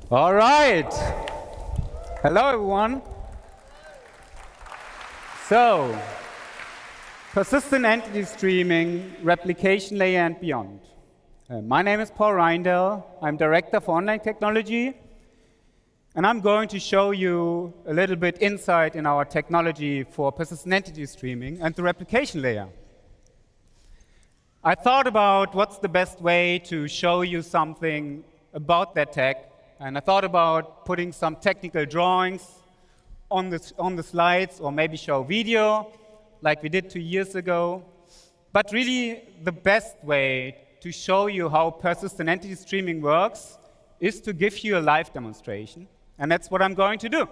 All right. Hello, everyone. So, persistent entity streaming, replication layer, and beyond. My name is Paul Reindell. I'm Director for Online Technology. And I'm going to show you a little bit insight in our technology for persistent entity streaming and the replication layer. I thought about what's the best way to show you something about that tech. And I thought about putting some technical drawings on the slides, or maybe show video, like we did 2 years ago. But really, the best way to show you how persistent entity streaming works is to give you a live demonstration. And that's what I'm going to do.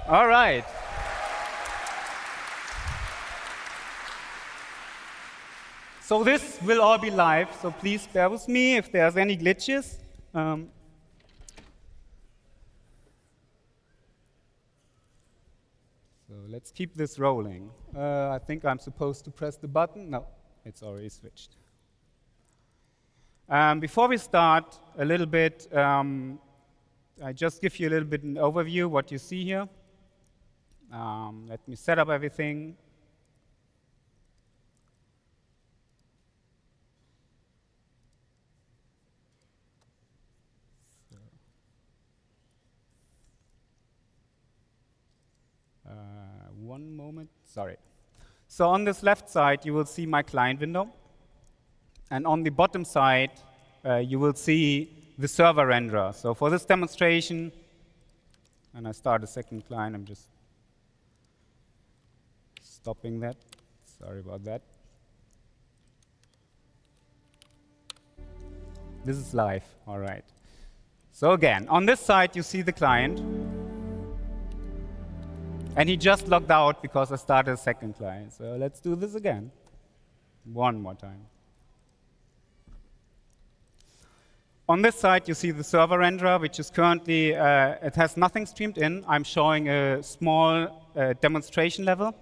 All right. So this will all be live, so please bear with me if there's any glitches. So let's keep this rolling. I think I'm supposed to press the button. No, it's already switched. Before we start, a little bit, I just give you a little bit an overview what you see here. Let me set up everything. One moment, sorry. So on this left side, you will see my client window. And on the bottom side, you will see the server renderer. So for this demonstration, and I start a second client, I'm just stopping that. Sorry about that. This is live, all right. So again, on this side, you see the client. And he just logged out because I started a second client. So let's do this again. One more time. On this side, you see the server renderer, which is currently, it has nothing streamed in. I'm showing a small demonstration level.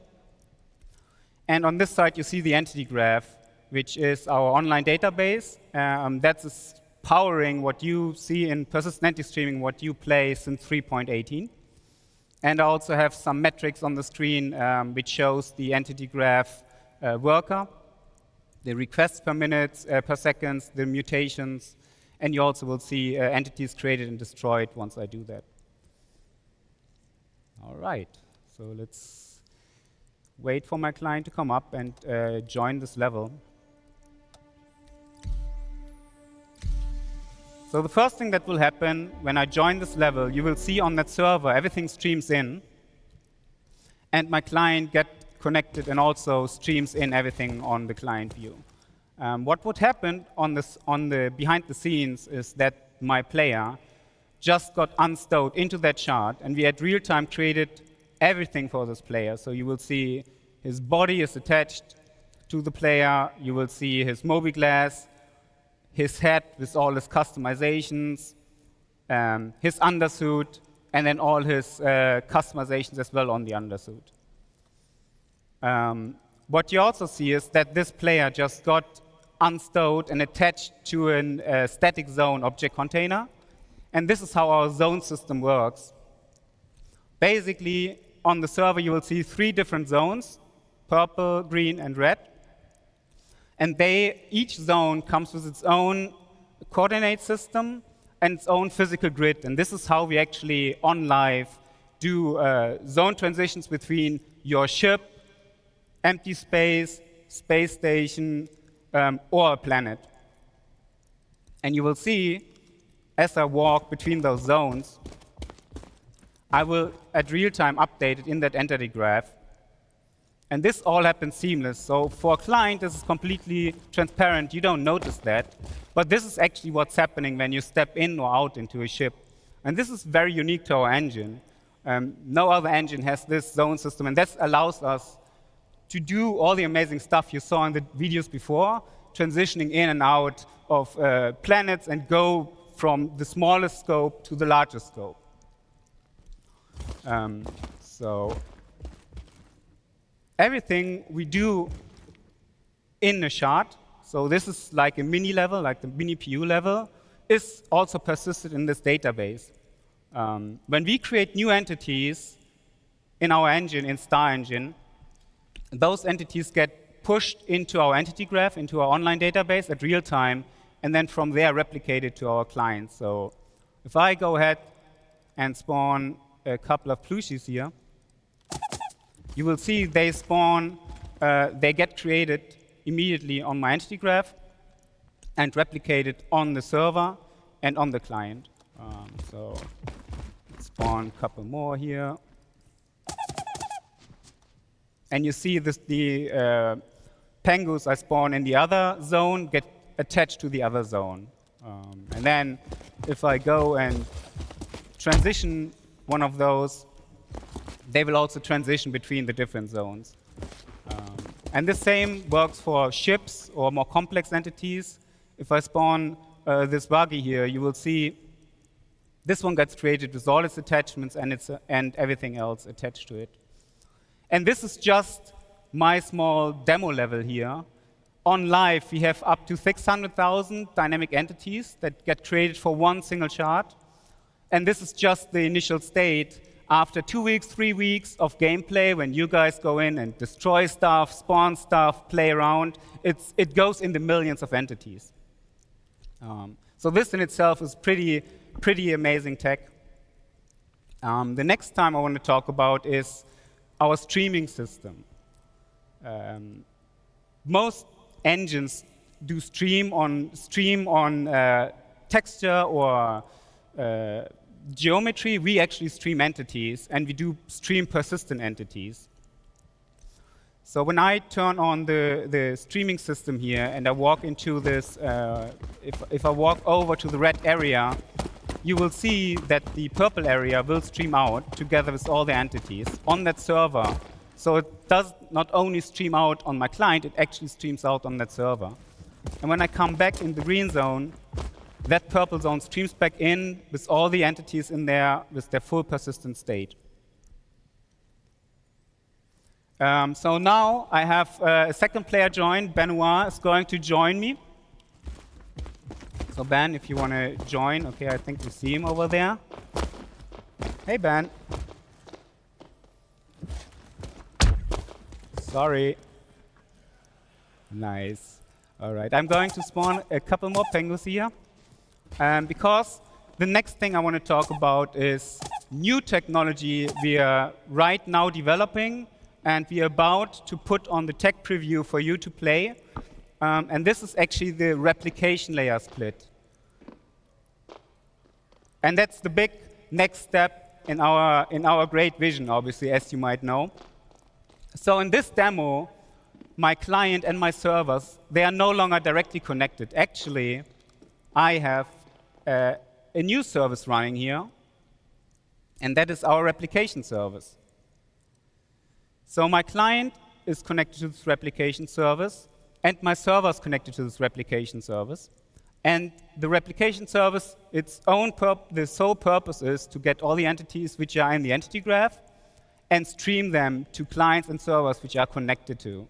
And on this side, you see the entity graph, which is our online database. That's powering what you see in persistent entity streaming, what you play since 3.18. And I also have some metrics on the screen, which shows the entity graph worker, the requests per minute, per second, the mutations, and you also will see entities created and destroyed once I do that. All right, so let's wait for my client to come up and join this level. So the first thing that will happen when I join this level, you will see on that server everything streams in, and my client gets connected and also streams in everything on the client view. What would happen on the behind the scenes is that my player just got unstowed into that chart, and we at real time created everything for this player. So you will see his body is attached to the player. You will see his mobi-glass, his head with all his customizations, his undersuit, and then all his customizations as well on the undersuit. What you also see is that this player just got unstowed and attached to a static zone object container. And this is how our zone system works. Basically, on the server, you will see 3 different zones, purple, green, and red. And each zone comes with its own coordinate system and its own physical grid. And this is how we actually, on live, do zone transitions between your ship, empty space, space station, or a planet. And you will see, as I walk between those zones, I will, at real time, update it in that entity graph. And this all happens seamless. So for a client, this is completely transparent. You don't notice that. But this is actually what's happening when you step in or out into a ship. And this is very unique to our engine. No other engine has this zone system. And that allows us to do all the amazing stuff you saw in the videos before, transitioning in and out of planets and go from the smallest scope to the largest scope. Everything we do in a shard, so this is like a mini level, like the mini PU level, is also persisted in this database. When we create new entities in our engine, in Star Engine, those entities get pushed into our entity graph, into our online database at real time, and then from there replicated to our clients. So if I go ahead and spawn a couple of plushies here, you will see they spawn, they get created immediately on my entity graph and replicated on the server and on the client. So let's spawn a couple more here. And you see this, the pengus I spawn in the other zone get attached to the other zone. And then if I go and transition one of those, they will also transition between the different zones. And the same works for ships or more complex entities. If I spawn this buggy here, you will see this one gets created with all its attachments and everything else attached to it. And this is just my small demo level here. On live, we have up to 600,000 dynamic entities that get created for one single chart. And this is just the initial state. After 2 weeks, 3 weeks of gameplay, when you guys go in and destroy stuff, spawn stuff, play around, it goes in the millions of entities. So this in itself is pretty amazing tech. The next time I want to talk about is our streaming system. Most engines do stream on texture or geometry. We actually stream entities, and we do stream persistent entities. So when I turn on the streaming system here and I walk into this, if I walk over to the red area, you will see that the purple area will stream out together with all the entities on that server. So it does not only stream out on my client, it actually streams out on that server. And when I come back in the green zone, that purple zone streams back in with all the entities in there with their full persistent state. So now I have a second player joined. Benoit is going to join me. So Ben, if you want to join, okay, I think you see him over there. Hey, Ben. Sorry. Nice. All right, I'm going to spawn a couple more penguins here. Because the next thing I want to talk about is new technology we are right now developing, and we are about to put on the tech preview for you to play. And this is actually the replication layer split. And that's the big next step in our great vision, obviously, as you might know. So in this demo, my client and my servers, they are no longer directly connected. Actually, I have a new service running here, and that is our replication service. So my client is connected to this replication service, and my server is connected to this replication service. And the replication service, the sole purpose is to get all the entities which are in the entity graph and stream them to clients and servers which are connected to.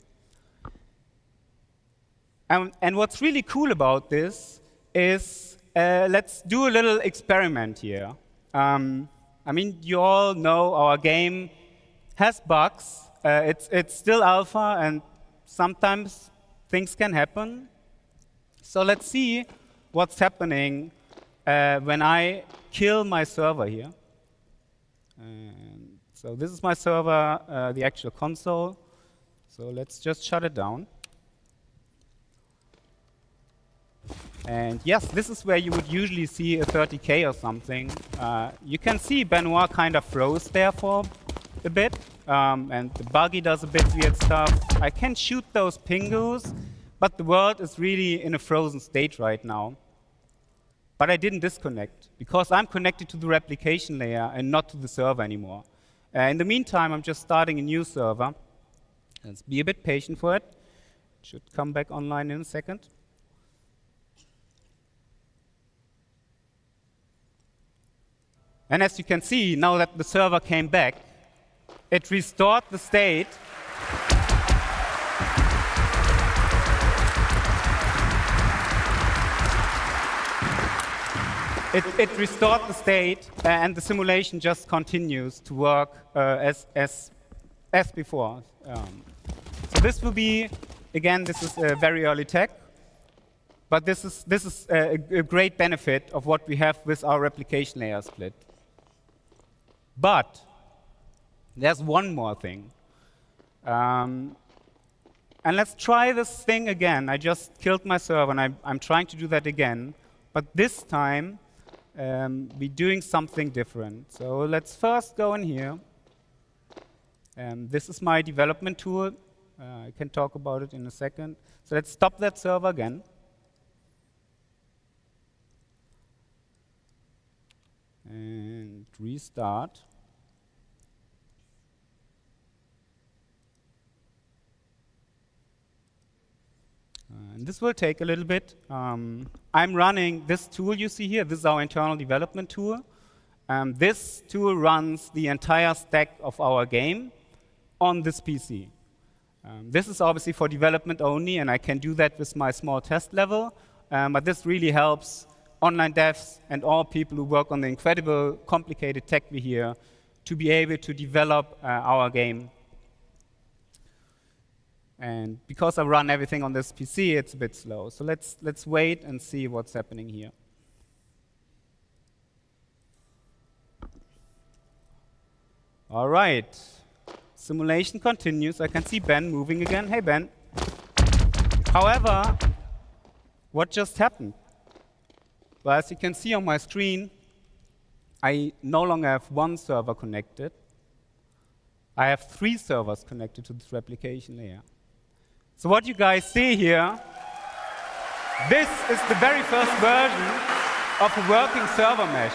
And what's really cool about this is, let's do a little experiment here. I mean, you all know our game has bugs. It's still alpha, and sometimes things can happen. So let's see what's happening when I kill my server here. And so this is my server, the actual console. So let's just shut it down. And yes, this is where you would usually see a 30K or something. You can see Benoit kind of froze there for a bit. And the buggy does a bit weird stuff. I can shoot those pingus, but the world is really in a frozen state right now. But I didn't disconnect, because I'm connected to the replication layer and not to the server anymore. In the meantime, I'm just starting a new server. Let's be a bit patient for it. It should come back online in a second. And as you can see, now that the server came back, it restored the state. it restored the state, and the simulation just continues to work as before. So this will be, again, this is very early tech, but this is a great benefit of what we have with our replication layer split. But there's one more thing. And let's try this thing again. I just killed my server, and I'm trying to do that again. But this time, we're doing something different. So let's first go in here. This is my development tool. I can talk about it in a second. So let's stop that server again. And restart. And this will take a little bit. I'm running this tool you see here. This is our internal development tool. This tool runs the entire stack of our game on this PC. This is obviously for development only, and I can do that with my small test level. But this really helps online devs and all people who work on the incredible, complicated tech we hear to be able to develop our game. And because I run everything on this PC, it's a bit slow. So let's wait and see what's happening here. All right. Simulation continues. I can see Ben moving again. Hey, Ben. However, what just happened? Well, as you can see on my screen, I no longer have one server connected. I have 3 servers connected to this replication layer. So what you guys see here, this is the very first version of a working server mesh.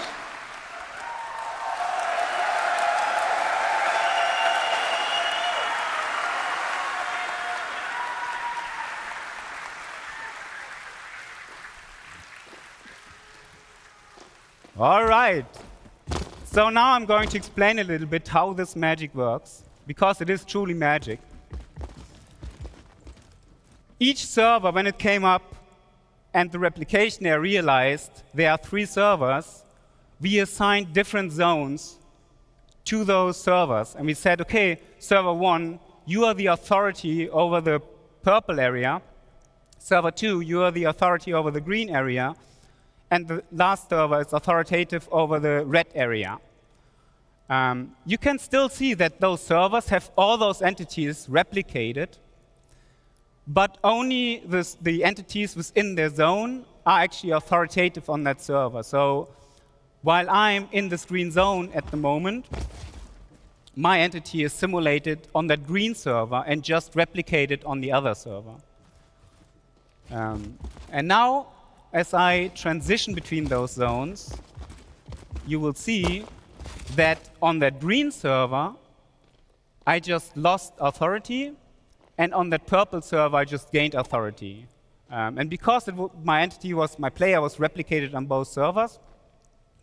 All right. So now I'm going to explain a little bit how this magic works, because it is truly magic. Each server, when it came up and the replication layer realized there are 3 servers, we assigned different zones to those servers. And we said, OK, server 1, you are the authority over the purple area. Server 2, you are the authority over the green area. And the last server is authoritative over the red area. You can still see that those servers have all those entities replicated, but only the entities within their zone are actually authoritative on that server. So while I'm in this green zone at the moment, my entity is simulated on that green server and just replicated on the other server. And now, as I transition between those zones, you will see that on that green server, I just lost authority, and on that purple server, I just gained authority. And because my player was replicated on both servers,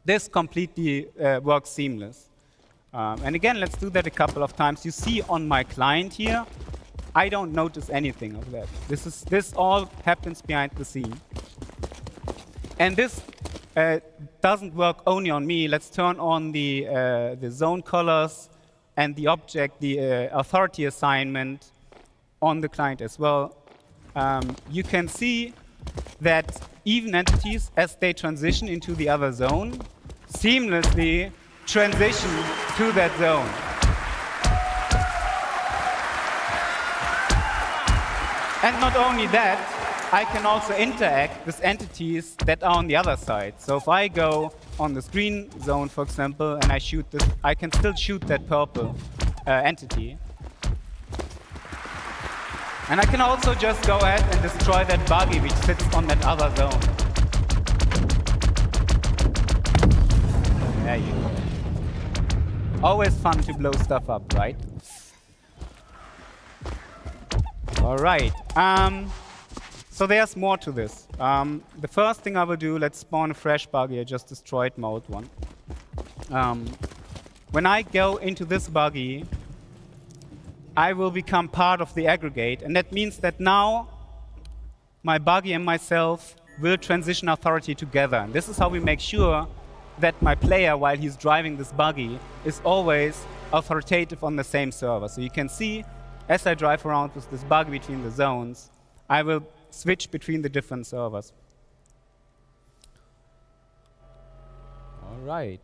this completely works seamless. And again, let's do that a couple of times. You see on my client here, I don't notice anything of that. This all happens behind the scene. And this doesn't work only on me. Let's turn on the zone colors and the object, the authority assignment on the client as well. You can see that even entities, as they transition into the other zone, seamlessly transition to that zone. And not only that, I can also interact with entities that are on the other side. So if I go on the green zone, for example, and I shoot this, I can still shoot that purple entity. And I can also just go ahead and destroy that buggy which sits on that other zone. There you go. Always fun to blow stuff up, right? All right. So there's more to this. The first thing I will do, let's spawn a fresh buggy. I just destroyed my old one. When I go into this buggy, I will become part of the aggregate. And that means that now my buggy and myself will transition authority together. And this is how we make sure that my player, while he's driving this buggy, is always authoritative on the same server. So you can see, as I drive around with this buggy between the zones, I will switch between the different servers. All right.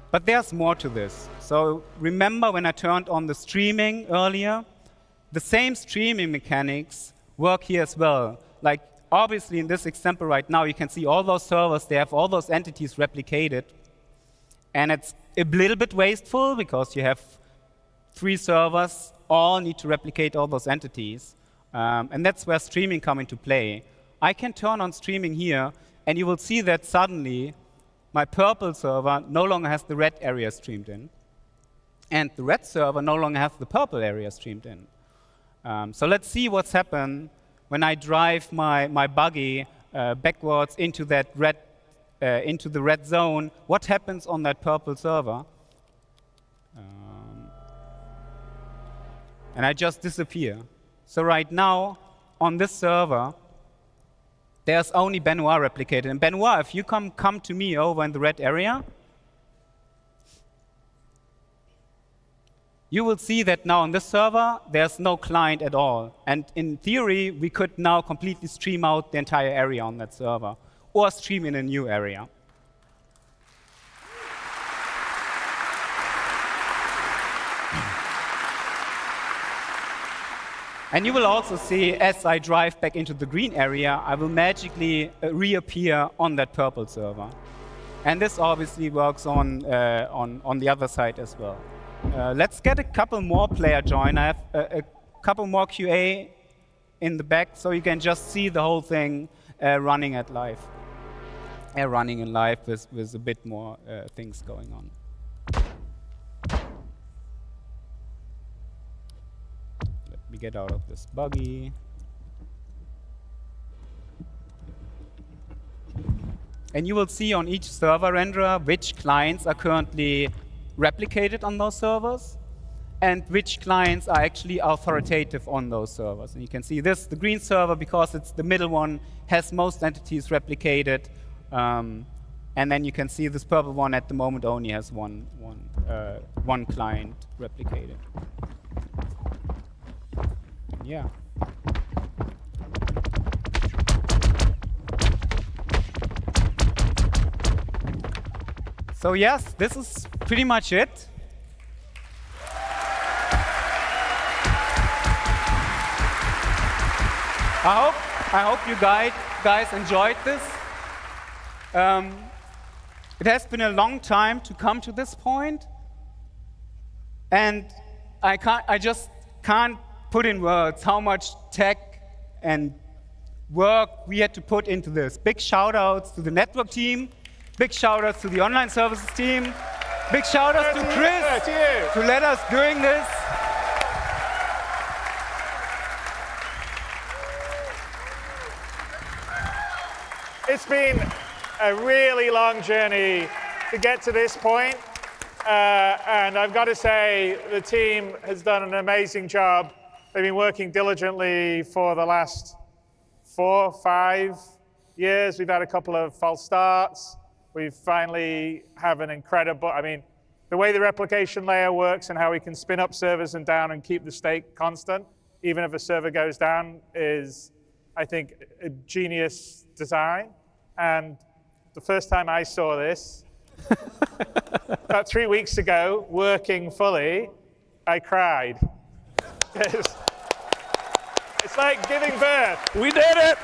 But there's more to this. So remember when I turned on the streaming earlier? The same streaming mechanics work here as well. Like, obviously, in this example right now, you can see all those servers, they have all those entities replicated. And it's a little bit wasteful because you have 3 servers, all need to replicate all those entities. And that's where streaming comes into play. I can turn on streaming here, and you will see that suddenly my purple server no longer has the red area streamed in. And the red server no longer has the purple area streamed in. So let's see what's happened when I drive my buggy backwards into that into the red zone. What happens on that purple server? And I just disappear. So right now, on this server, there's only Benoit replicated. And Benoit, if you come to me over in the red area, you will see that now on this server, there's no client at all. And in theory, we could now completely stream out the entire area on that server, or stream in a new area. And you will also see, as I drive back into the green area, I will magically reappear on that purple server. And this obviously works on the other side as well. Let's get a couple more player join. I have a couple more QA in the back, so you can just see the whole thing running in live with a bit more things going on. Let me get out of this buggy. And you will see on each server renderer which clients are currently replicated on those servers and which clients are actually authoritative on those servers. And you can see this, the green server, because it's the middle one, has most entities replicated. And then you can see this purple one at the moment only has one client replicated. Yeah. So yes, this is pretty much it. I hope you guys enjoyed this. It has been a long time to come to this point, and I just can't put in words how much tech and work we had to put into this. Big shout outs to the network team. Big shout-outs to the online services team. Big shout-outs to Chris to let us doing this. It's been a really long journey to get to this point. And I've got to say, the team has done an amazing job. They've been working diligently for the last 4, 5 years. We've had a couple of false starts. We finally have an incredible, the way the replication layer works and how we can spin up servers and down and keep the state constant, even if a server goes down, is, I think, a genius design. And the first time I saw this, about 3 weeks ago, working fully, I cried. It's like giving birth. We did it!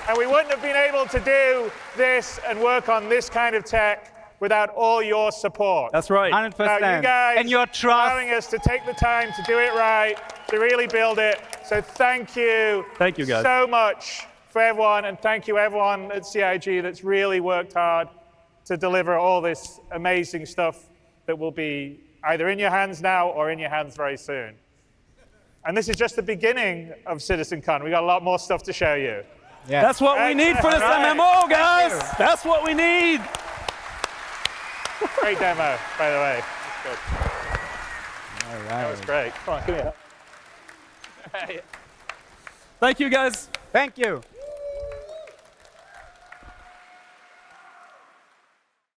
And we wouldn't have been able to do this and work on this kind of tech without all your support. That's right. 100%. Now, you guys and your trust. allowing us to take the time to do it right, to really build it. So thank you. Thank you, guys. So much for everyone, and thank you everyone at CIG that's really worked hard to deliver all this amazing stuff that will be either in your hands now or in your hands very soon. And this is just the beginning of CitizenCon. We got a lot more stuff to show you. Yeah. That's what we need for this MMO, guys. That's what we need. Great demo, by the way. That's good. All right. That was great. Come on, give me a hug. Thank you, guys. Thank you.